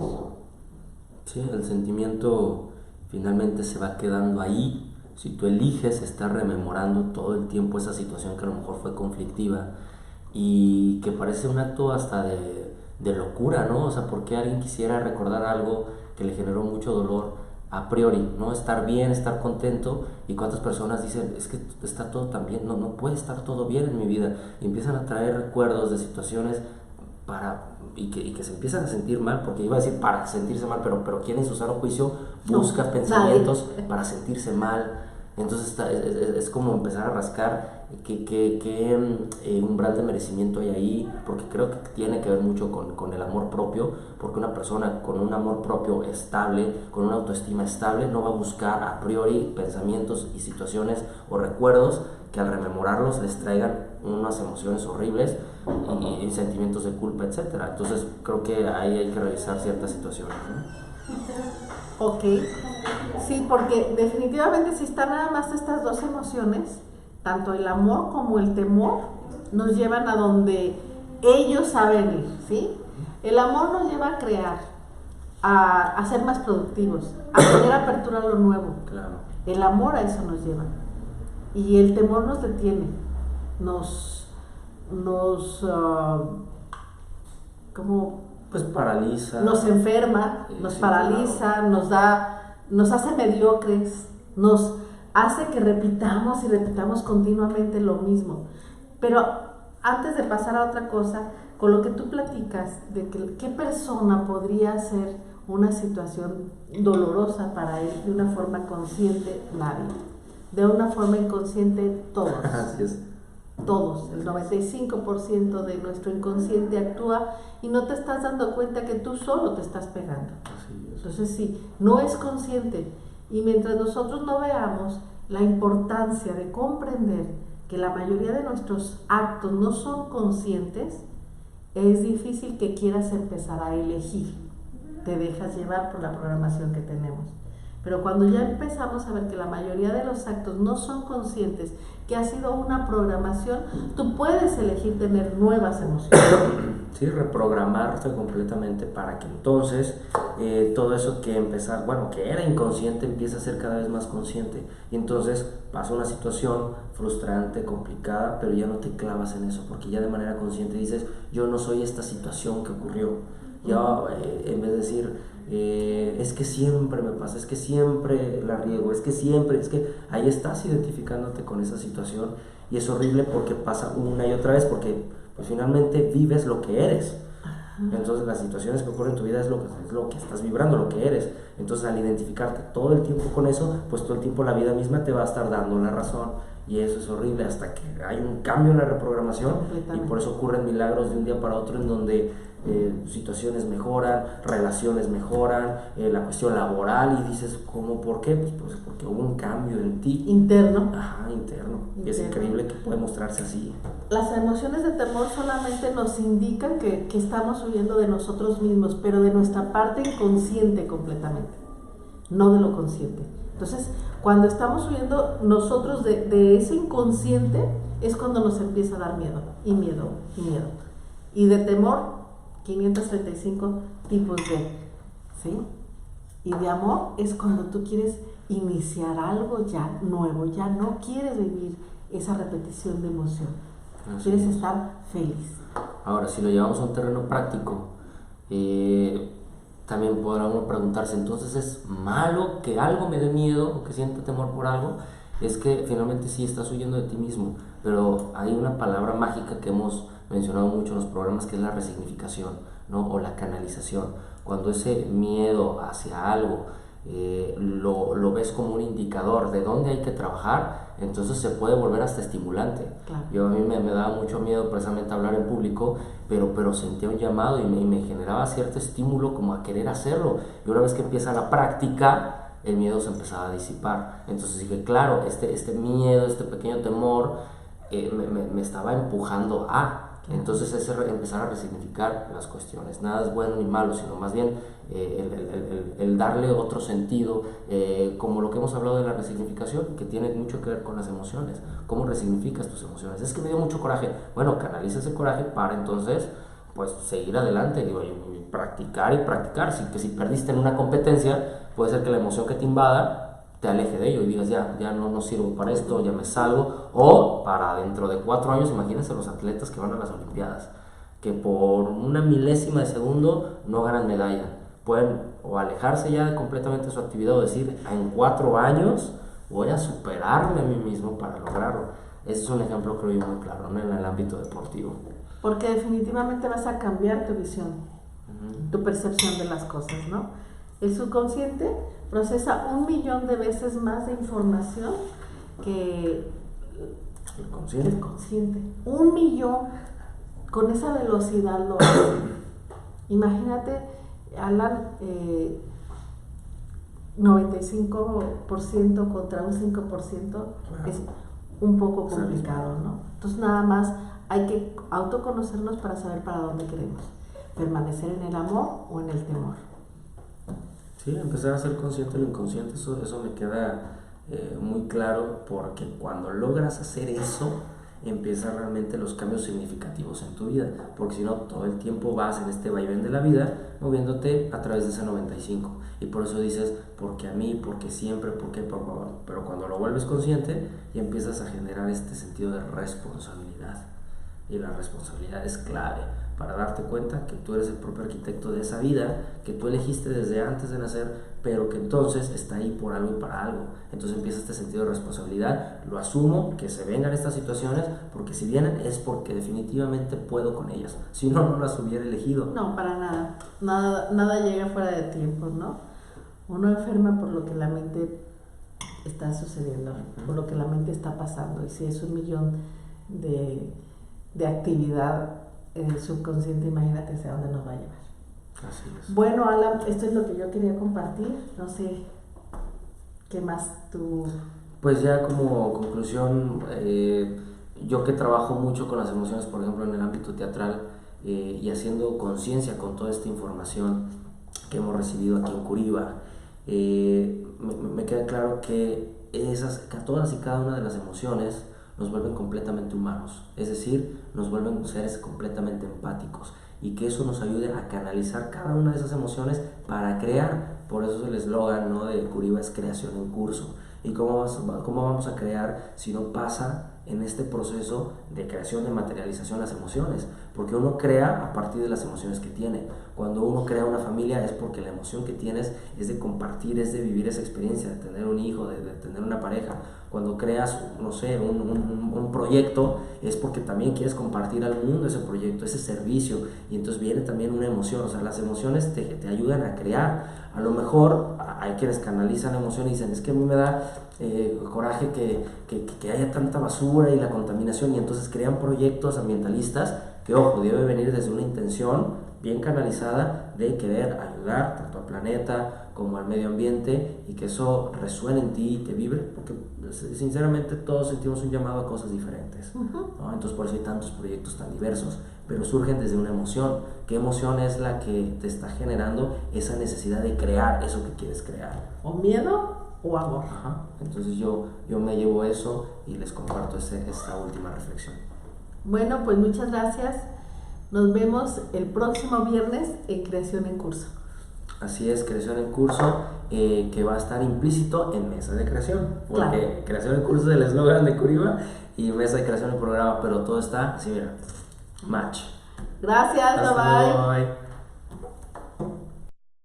Sí, el sentimiento finalmente se va quedando ahí. Si tú eliges estar rememorando todo el tiempo esa situación que a lo mejor fue conflictiva y que parece un acto hasta de locura, ¿no? O sea, ¿por qué alguien quisiera recordar algo que le generó mucho dolor a priori, ¿no? Estar bien, estar contento, y cuántas personas dicen, es que está todo tan bien, no puede estar todo bien en mi vida, y empiezan a traer recuerdos de situaciones y que se empiezan a sentir mal, porque iba a decir para sentirse mal, pero ¿quién en su sano juicio busca pensamientos para sentirse mal? Entonces es como empezar a rascar qué umbral de merecimiento hay ahí, porque creo que tiene que ver mucho con el amor propio, porque una persona con un amor propio estable, con una autoestima estable, no va a buscar a priori pensamientos y situaciones o recuerdos que al rememorarlos les traigan unas emociones horribles y sentimientos de culpa, etc. Entonces creo que ahí hay que revisar ciertas situaciones, ¿no? Ok, sí, porque definitivamente si están nada más estas dos emociones, tanto el amor como el temor, nos llevan a donde ellos saben ir, ¿sí? El amor nos lleva a crear, a ser más productivos, a tener apertura a lo nuevo. Claro. El amor a eso nos lleva. Y el temor nos detiene, pues paraliza, nos enferma, nos paraliza, claro. nos hace mediocres, nos hace que repitamos y repitamos continuamente lo mismo. Pero antes de pasar a otra cosa, con lo que tú platicas de que qué persona podría ser una situación dolorosa para él de una forma consciente, nadie. De una forma inconsciente, todos. Así es. Todos, el 95% de nuestro inconsciente actúa y no te estás dando cuenta que tú solo te estás pegando. Entonces sí, no es consciente, y mientras nosotros no veamos la importancia de comprender que la mayoría de nuestros actos no son conscientes, es difícil que quieras empezar a elegir, te dejas llevar por la programación que tenemos. Pero cuando ya empezamos a ver que la mayoría de los actos no son conscientes, que ha sido una programación, tú puedes elegir tener nuevas emociones. Sí, reprogramarte completamente para que entonces todo eso que que era inconsciente empieza a ser cada vez más consciente. Y entonces pasa una situación frustrante, complicada, pero ya no te clavas en eso, porque ya de manera consciente dices, yo no soy esta situación que ocurrió. Ya en vez de decir, es que siempre me pasa, es que siempre la riego, es que ahí estás identificándote con esa situación y es horrible porque pasa una y otra vez, porque pues finalmente vives lo que eres. Entonces las situaciones que ocurren en tu vida es lo que estás vibrando, lo que eres. Entonces al identificarte todo el tiempo con eso, pues todo el tiempo la vida misma te va a estar dando la razón. Y eso es horrible hasta que hay un cambio en la reprogramación y por eso ocurren milagros de un día para otro en donde situaciones mejoran, relaciones mejoran, la cuestión laboral y dices, ¿cómo? ¿Por qué? Pues porque hubo un cambio en ti. Interno. Ajá, interno. Y es increíble que puede mostrarse así. Las emociones de temor solamente nos indican que estamos huyendo de nosotros mismos, pero de nuestra parte inconsciente completamente, no de lo consciente. Entonces, cuando estamos huyendo nosotros de ese inconsciente, es cuando nos empieza a dar miedo, y miedo, y miedo. Y de temor, 535 tipos ¿sí? Y de amor es cuando tú quieres iniciar algo ya nuevo, ya no quieres vivir esa repetición de emoción, quieres estar feliz. Ahora, si lo llevamos a un terreno práctico, también podrá uno preguntarse, entonces ¿es malo que algo me dé miedo o que sienta temor por algo? Es que finalmente sí estás huyendo de ti mismo, pero hay una palabra mágica que hemos mencionado mucho en los programas que es la resignificación, ¿no? O la canalización. Cuando ese miedo hacia algo lo ves como un indicador de dónde hay que trabajar, entonces se puede volver hasta estimulante. Claro. A mí me daba mucho miedo precisamente hablar en público, pero sentía un llamado y me generaba cierto estímulo como a querer hacerlo. Y una vez que empieza la práctica, el miedo se empezaba a disipar. Entonces dije, claro, este miedo, este pequeño temor me estaba empujando a... Entonces es empezar a resignificar las cuestiones. Nada es bueno ni malo, sino más bien el darle otro sentido, como lo que hemos hablado de la resignificación, que tiene mucho que ver con las emociones. ¿Cómo resignificas tus emociones? Es que me dio mucho coraje. Bueno, canaliza ese coraje para entonces pues seguir adelante y practicar y practicar. Si perdiste en una competencia, puede ser que la emoción que te invada te aleje de ello y digas ya no sirvo para esto, ya me salgo. O para dentro de 4 años, imagínense los atletas que van a las Olimpiadas, que por una milésima de segundo no ganan medalla. Pueden o alejarse ya completamente de su actividad o decir, en 4 años voy a superarme a mí mismo para lograrlo. Ese es un ejemplo, creo yo, muy claro, ¿no? En el ámbito deportivo. Porque definitivamente vas a cambiar tu visión, tu percepción de las cosas, ¿no? El subconsciente procesa 1.000.000 de veces más de información que el consciente. 1.000.000 con esa velocidad lo hace. Imagínate, Alan, 95% contra un 5% es un poco complicado, ¿no? Entonces nada más hay que autoconocernos para saber para dónde queremos permanecer, en el amor o en el temor. Sí, empezar a ser consciente de lo inconsciente, eso me queda muy claro, porque cuando logras hacer eso, empiezan realmente los cambios significativos en tu vida, porque si no, todo el tiempo vas en este vaivén de la vida, moviéndote a través de ese 95, y por eso dices, porque a mí, porque siempre, porque, pero cuando lo vuelves consciente, ya empiezas a generar este sentido de responsabilidad, y la responsabilidad es clave para darte cuenta que tú eres el propio arquitecto de esa vida que tú elegiste desde antes de nacer, pero que entonces está ahí por algo y para algo. Entonces empieza este sentido de responsabilidad, lo asumo, que se vengan estas situaciones, porque si vienen es porque definitivamente puedo con ellas, si no, no las hubiera elegido. No, para nada llega fuera de tiempo, ¿no? Uno enferma por lo que la mente está sucediendo, por lo que la mente está pasando, y si es 1.000.000 de actividad subconsciente, imagínate hacia dónde nos va a llevar. Así es. Bueno, Alan, esto es lo que yo quería compartir. No sé qué más tú... Pues ya como conclusión, yo que trabajo mucho con las emociones, por ejemplo en el ámbito teatral, y haciendo conciencia con toda esta información que hemos recibido aquí en Curiba, me queda claro que todas y cada una de las emociones nos vuelven completamente humanos, es decir, nos vuelven seres completamente empáticos, y que eso nos ayude a canalizar cada una de esas emociones para crear. Por eso es el eslogan, ¿no?, de Curiba, es creación en curso. ¿Y cómo vamos a crear si no pasa en este proceso de creación, de materialización las emociones? Porque uno crea a partir de las emociones que tiene. Cuando uno crea una familia es porque la emoción que tienes es de compartir, es de vivir esa experiencia, de tener un hijo, de tener una pareja. Cuando creas, no sé, un proyecto, es porque también quieres compartir al mundo ese proyecto, ese servicio, y entonces viene también una emoción. O sea, las emociones te ayudan a crear. A lo mejor hay quienes canalizan emociones y dicen, es que a mí me da coraje que haya tanta basura y la contaminación, y entonces crean proyectos ambientalistas que, ojo, debe venir desde una intención bien canalizada de querer ayudar tanto al planeta como al medio ambiente, y que eso resuene en ti y te vibre, porque sinceramente todos sentimos un llamado a cosas diferentes, ¿no? Entonces por eso hay tantos proyectos tan diversos, pero surgen desde una emoción. ¿Qué emoción es la que te está generando esa necesidad de crear eso que quieres crear? ¿O miedo o amor? Ajá. Entonces yo me llevo eso y les comparto esta última reflexión. Bueno, pues muchas gracias. Nos vemos el próximo viernes en Creación en Curso. Así es, Creación en Curso, que va a estar implícito en Mesa de Creación, porque claro, Creación en Curso es el eslogan de Curiba y Mesa de Creación el programa, pero todo está así, mira, match. Gracias, bye bye.